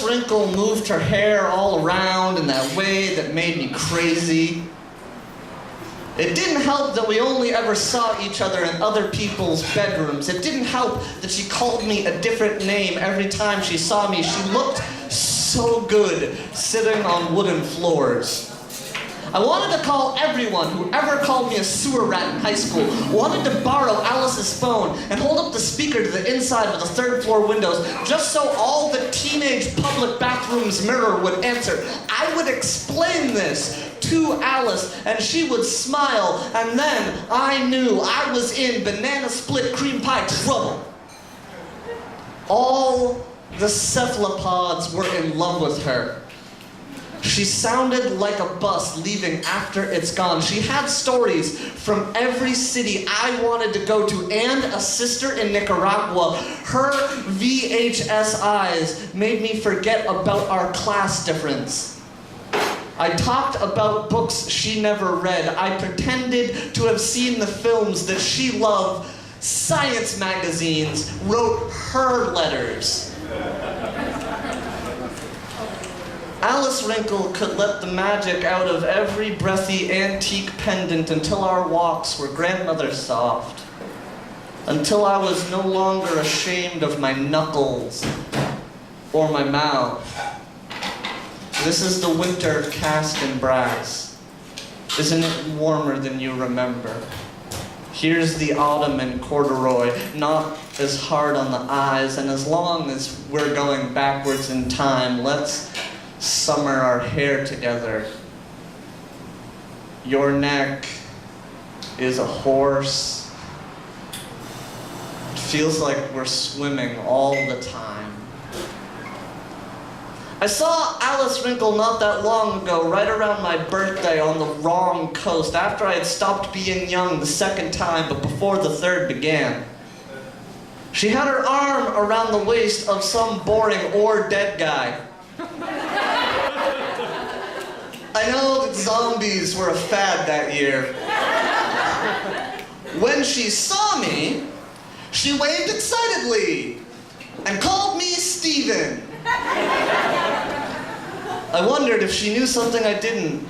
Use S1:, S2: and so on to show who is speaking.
S1: Wrinkle moved her hair all around in that way that made me crazy. It didn't help that we only ever saw each other in other people's bedrooms. It didn't help that she called me a different name every time she saw me. She looked so good sitting on wooden floors. I wanted to call everyone who ever called me a sewer rat in high school. Wanted to borrow Alice's phone and hold up the speaker to the inside of the third floor windows just so all the teenage public bathrooms mirror would answer. I would explain this to Alice and she would smile, and then I knew I was in banana split cream pie trouble. All the cephalopods were in love with her. She sounded like a bus leaving after it's gone. She had stories from every city I wanted to go to and a sister in Nicaragua. Her VHS eyes made me forget about our class difference. I talked about books she never read. I pretended to have seen the films that she loved. Science magazines wrote her letters. Alice Wrinkle could let the magic out of every breathy antique pendant until our walks were grandmother soft, until I was no longer ashamed of my knuckles or my mouth. This is the winter cast in brass. Isn't it warmer than you remember? Here's the autumn in corduroy, not as hard on the eyes, and as long as we're going backwards in time, let's summer our hair together. Your neck is a horse. It feels like we're swimming all the time. I saw Alice Wrinkle not that long ago, right around my birthday on the wrong coast, after I had stopped being young the second time, but before the third began. She had her arm around the waist of some boring or dead guy. I know that zombies were a fad that year. When she saw me, she waved excitedly and called me Steven. I wondered if she knew something I didn't.